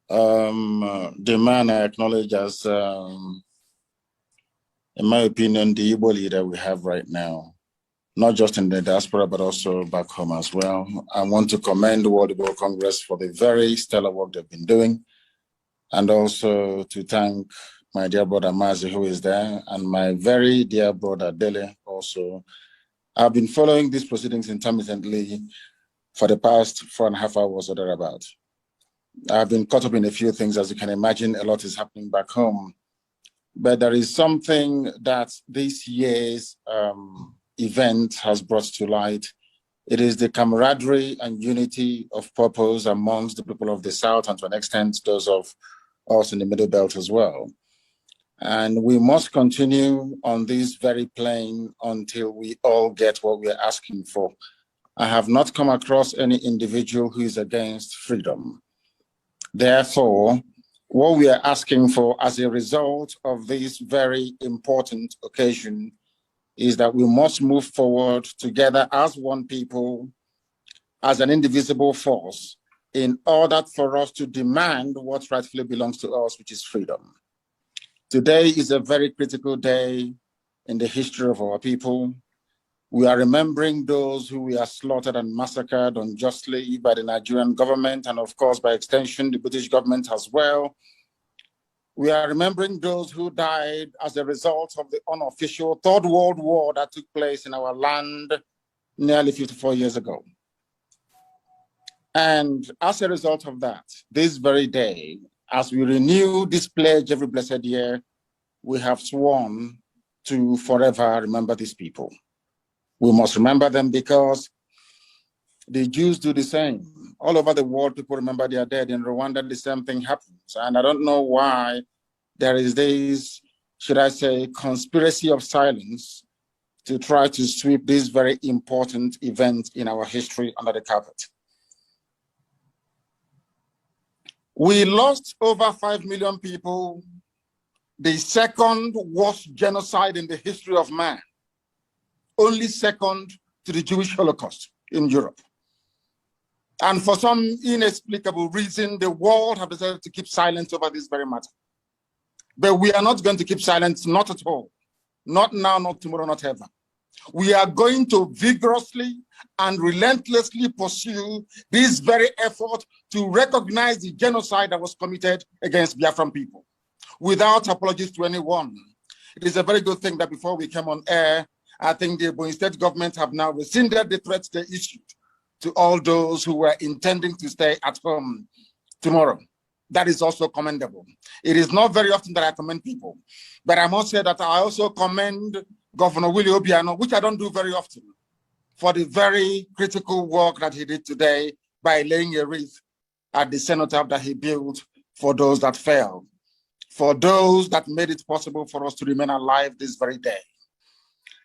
the man I acknowledge as, in my opinion, the Igbo leader we have right now, not just in the diaspora, but also back home as well. I want to commend the World Igbo Congress for the very stellar work they've been doing, and also to thank my dear brother Mazi, who is there, and my very dear brother Dele also. I've been following these proceedings intermittently for the past 4.5 hours or thereabout. I've been caught up in a few things. As you can imagine, a lot is happening back home. But there is something that this year's event has brought to light. It is the camaraderie and unity of purpose amongst the people of the South, and to an extent, those of us in the Middle Belt as well. And we must continue on this very plane until we all get what we are asking for. I have not come across any individual who is against freedom. Therefore, what we are asking for as a result of this very important occasion is that we must move forward together as one people, as an indivisible force, in order for us to demand what rightfully belongs to us, which is freedom. Today is a very critical day in the history of our people. We are remembering those who were slaughtered and massacred unjustly by the Nigerian government, and of course, by extension, the British government as well. We are remembering those who died as a result of the unofficial Third World War that took place in our land nearly 54 years ago. And as a result of that, this very day, as we renew this pledge every blessed year, we have sworn to forever remember these people. We must remember them because the Jews do the same. All over the world, people remember their dead. In Rwanda, the same thing happens. And I don't know why there is this, should I say, conspiracy of silence to try to sweep this very important event in our history under the carpet. We lost over 5 million people, the second worst genocide in the history of man, only second to the Jewish Holocaust in Europe. And for some inexplicable reason, the world have decided to keep silent over this very matter. But we are not going to keep silent, not at all. Not now, not tomorrow, not ever. We are going to vigorously and relentlessly pursue this very effort to recognize the genocide that was committed against Biafran people, without apologies to anyone. It is a very good thing that before we came on air, I think the Ebonyi State government have now rescinded the threats they issued to all those who were intending to stay at home tomorrow. That is also commendable. It is not very often that I commend people, but I must say that I also commend Governor Willie Obiano, which I don't do very often, for the very critical work that he did today by laying a wreath at the cenotaph that he built for those that fell, for those that made it possible for us to remain alive this very day.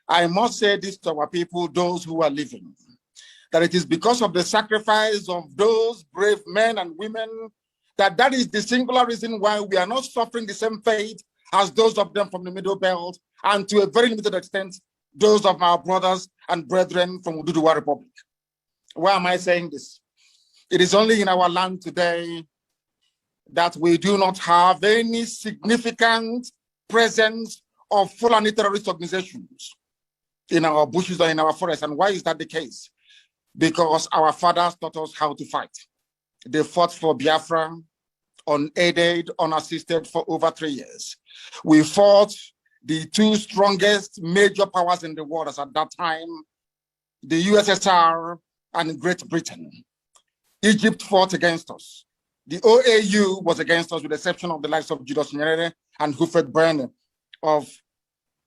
I must say this to our people, those who are living, that it is because of the sacrifice of those brave men and women that is the singular reason why we are not suffering the same fate as those of them from the Middle Belt, and to a very limited extent, those of our brothers and brethren from Ududuwa Republic. Why am I saying this? It is only in our land today that we do not have any significant presence of Fulani terrorist organizations in our bushes or in our forests. And why is that the case? Because our fathers taught us how to fight. They fought for Biafra, unaided, unassisted for over 3 years. We fought the two strongest major powers in the world as at that time, the USSR and Great Britain. Egypt fought against us. The OAU was against us with the exception of the likes of Julius Nyerere and Hufred Berne of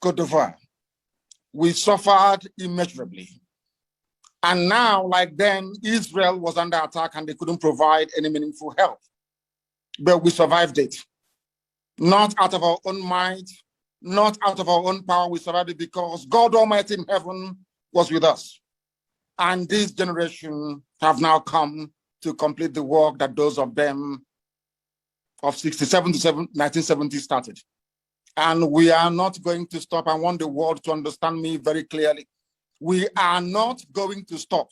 Cote d'Ivoire. We suffered immeasurably. And now, like then, Israel was under attack and they couldn't provide any meaningful help. But we survived it. Not out of our own might, not out of our own power, we survived it because God Almighty in heaven was with us. And this generation have now come to complete the work that those of them of 67 to 1970 started. And we are not going to stop. I want the world to understand me very clearly. We are not going to stop.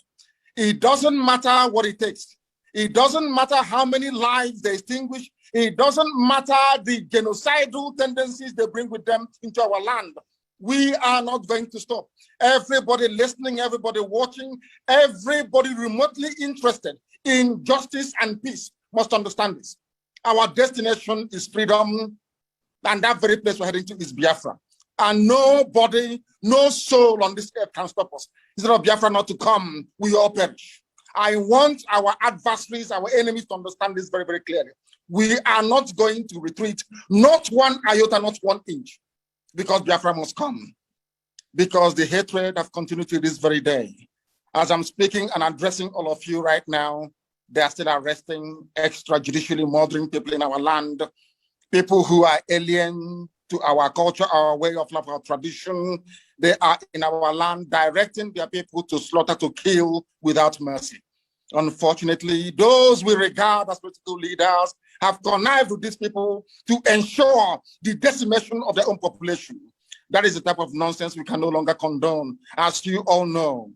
It doesn't matter what it takes. It doesn't matter how many lives they extinguish. It doesn't matter the genocidal tendencies they bring with them into our land. We are not going to stop. Everybody listening, everybody watching, everybody remotely interested in justice and peace must understand this. Our destination is freedom, and that very place we're heading to is Biafra. And nobody, no soul on this earth can stop us. Instead of Biafra not to come, we all perish. I want our adversaries, our enemies to understand this very, very clearly. We are not going to retreat, not one iota, not 1 inch, because Biafra must come. Because the hatred have continued to this very day. As I'm speaking and addressing all of you right now, they are still arresting, extrajudicially murdering people in our land, people who are alien to our culture, our way of life, our tradition. They are in our land directing their people to slaughter, to kill without mercy. Unfortunately, those we regard as political leaders have connived with these people to ensure the decimation of their own population. That is the type of nonsense we can no longer condone. As you all know,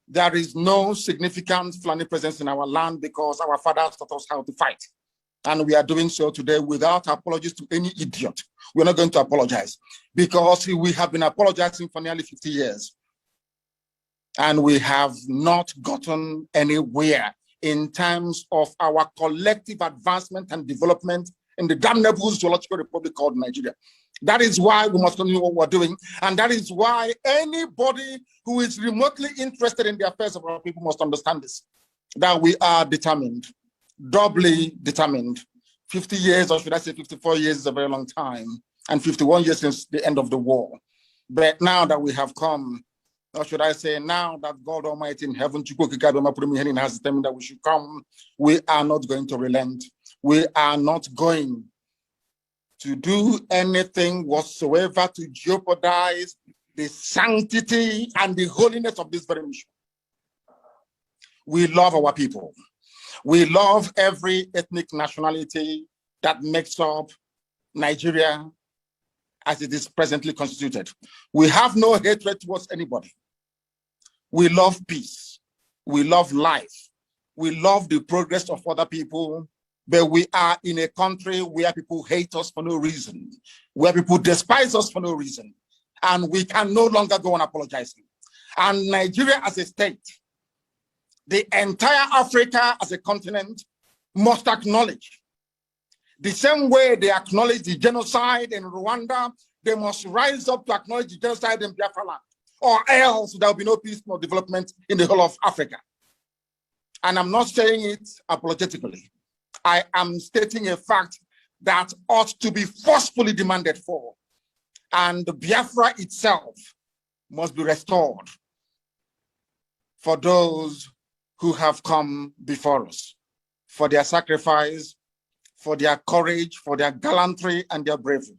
there is no significant Fulani presence in our land because our fathers taught us how to fight. And we are doing so today without apologies to any idiot. We're not going to apologize because we have been apologizing for nearly 50 years. And we have not gotten anywhere in terms of our collective advancement and development in the damnable zoological republic called Nigeria. That is why we must continue what we're doing. And that is why anybody who is remotely interested in the affairs of our people must understand this, that we are determined, doubly determined. 50 years, or should I say 54 years, is a very long time, and 51 years since the end of the war. But now that we have come, or should I say now that God Almighty in heaven has determined that we should come, we are not going to relent. We are not going to do anything whatsoever to jeopardize the sanctity and the holiness of this very mission. We love our people. We love every ethnic nationality that makes up Nigeria as it is presently constituted. We have no hatred towards anybody. We love peace. We love life. We love the progress of other people, but we are in a country where people hate us for no reason, where people despise us for no reason, and we can no longer go on apologizing. And Nigeria as a state, the entire Africa as a continent must acknowledge. The same way they acknowledge the genocide in Rwanda, they must rise up to acknowledge the genocide in Biafra land, or else there will be no peace nor development in the whole of Africa. And I'm not saying it apologetically. I am stating a fact that ought to be forcefully demanded for. And Biafra itself must be restored for those who have come before us, for their sacrifice, for their courage, for their gallantry and their bravery.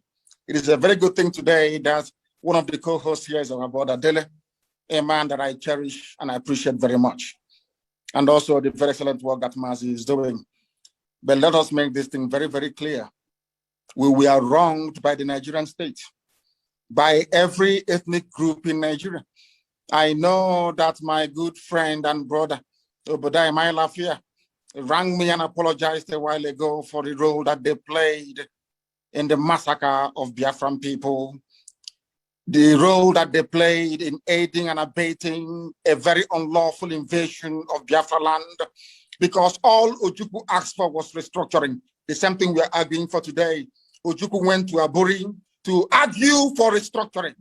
It is a very good thing today that one of the co-hosts here is our brother Dele, a man that I cherish and I appreciate very much. And also the very excellent work that Mazi is doing. But let us make this thing very, very clear. We are wronged by the Nigerian state, by every ethnic group in Nigeria. I know that my good friend and brother, Obadiah Mailafia, rang me and apologized a while ago for the role that they played in the massacre of Biafran people, the role that they played in aiding and abetting a very unlawful invasion of Biafra land, because all Ojukwu asked for was restructuring. The same thing we are arguing for today. Ojukwu went to Aburi to argue for restructuring.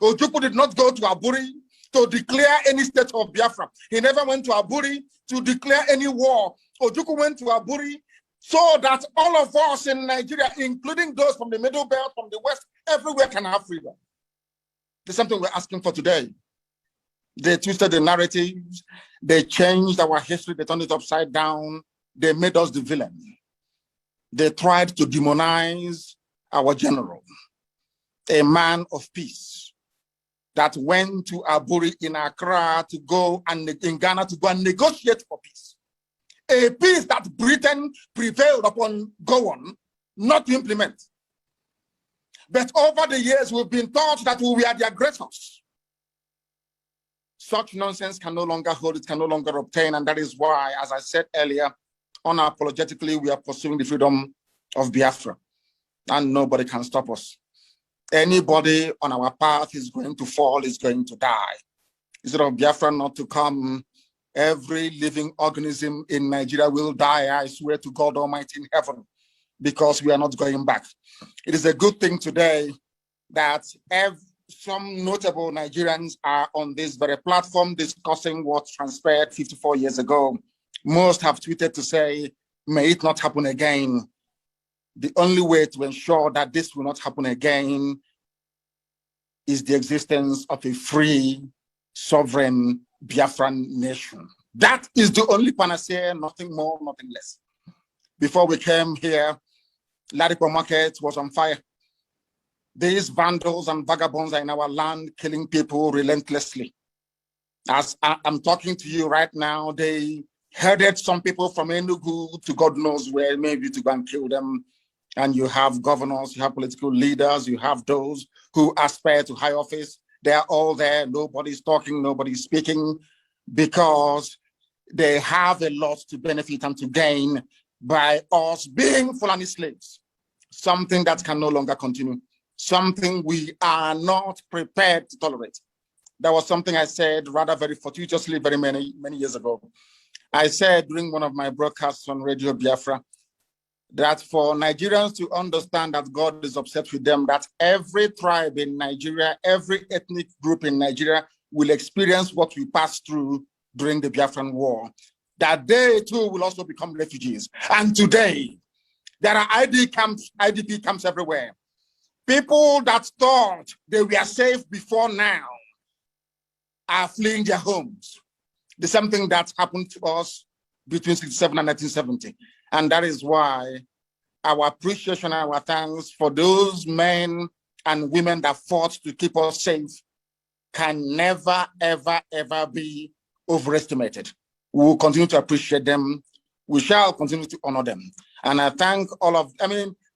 Ojukwu did not go to Aburi to declare any state of Biafra. He never went to Aburi to declare any war. Ojukwu went to Aburi so that all of us in Nigeria, including those from the Middle Belt, from the West, everywhere can have freedom. There's something we're asking for today. They twisted the narratives. They changed our history. They turned it upside down. They made us the villain. They tried to demonize our general, a man of peace, that went to Aburi in Accra to go and in Ghana to go and negotiate for peace. A peace that Britain prevailed upon go on, not to implement. But over the years, we've been taught that we are the aggressors. Such nonsense can no longer hold, it can no longer obtain. And that is why, as I said earlier, unapologetically, we are pursuing the freedom of Biafra. And nobody can stop us. Anybody on our path is going to fall, is going to die. Instead of Biafra not to come, every living organism in Nigeria will die, I swear to God Almighty in heaven, because we are not going back. It is a good thing today that some notable Nigerians are on this very platform discussing what transpired 54 years ago. Most have tweeted to say, may it not happen again. The only way to ensure that this will not happen again is the existence of a free, sovereign Biafran nation. That is the only panacea, nothing more, nothing less. Before we came here, Ladipo Market was on fire. These vandals and vagabonds are in our land killing people relentlessly. As I'm talking to you right now, they herded some people from Enugu to God knows where, maybe to go and kill them. And you have governors, you have political leaders, you have those who aspire to high office. They're all there. Nobody's talking, nobody's speaking, because they have a lot to benefit and to gain by us being Fulani slaves. Something that can no longer continue. Something we are not prepared to tolerate. That was something I said rather very fortuitously very many years ago. I said during one of my broadcasts on Radio Biafra that for Nigerians to understand that God is upset with them, that every tribe in Nigeria, every ethnic group in Nigeria will experience what we passed through during the Biafran War, that they too will also become refugees. And today, there are IDP camps everywhere. People that thought they were safe before now are fleeing their homes. The same thing that happened to us between 1967 and 1970. And that is why our appreciation and our thanks for those men and women that fought to keep us safe can never, ever, ever be overestimated. We will continue to appreciate them. We shall continue to honor them. And I thank all of,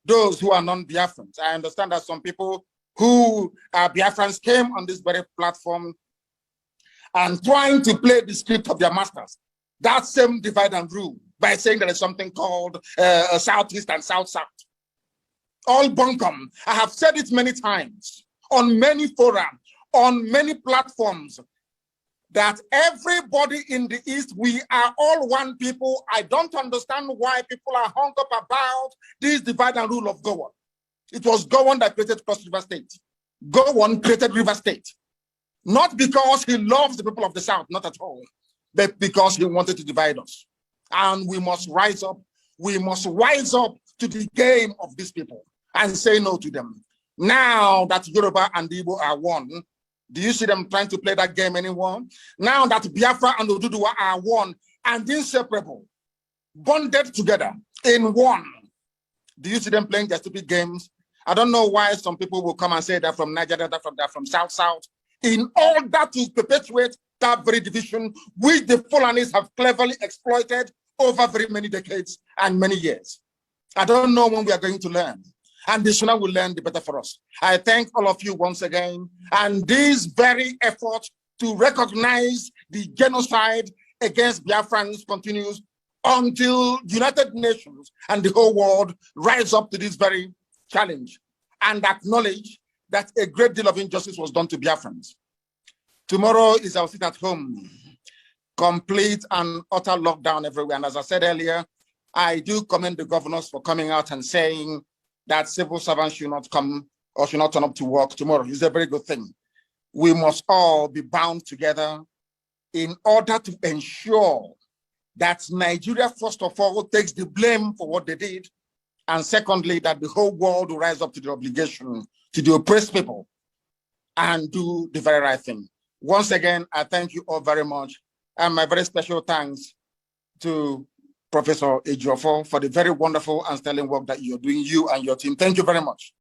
those who are non-Biafrans. I understand that some people who are Biafrans came on this very platform and trying to play the script of their masters. That same divide and rule by saying there is something called Southeast and South-South. All bunkum. I have said it many times on many forums, on many platforms, that everybody in the East, we are all one people. I don't understand why people are hung up about this divide and rule of Gowon. It was Gowon that created Cross River State. Gowon created River State. Not because he loves the people of the South, not at all, but because he wanted to divide us. And we must rise up. We must rise up to the game of these people and say no to them. Now that Yoruba and Igbo are one, do you see them trying to play that game anymore? Now that Biafra and Oduduwa are one and inseparable, bonded together in one, do you see them playing their stupid games? I don't know why some people will come and say they're from Nigeria, they're from South-South, in order to perpetuate that very division, which the Fulanis have cleverly exploited over very many decades and many years. I don't know when we are going to learn. And the sooner we learn, the better for us. I thank all of you once again. And this very effort to recognize the genocide against Biafrans continues until the United Nations and the whole world rise up to this very challenge and acknowledge that a great deal of injustice was done to Biafrans. Tomorrow is our sit at home, complete and utter lockdown everywhere. And as I said earlier, I do commend the governors for coming out and saying that civil servants should not come or should not turn up to work tomorrow. It's a very good thing. We must all be bound together in order to ensure that Nigeria, first of all, takes the blame for what they did. And secondly, that the whole world will rise up to the obligation to the oppressed people and do the very right thing. Once again, I thank you all very much. And my very special thanks to Professor Ejiofor for the very wonderful and sterling work that you're doing, you and your team. Thank you very much.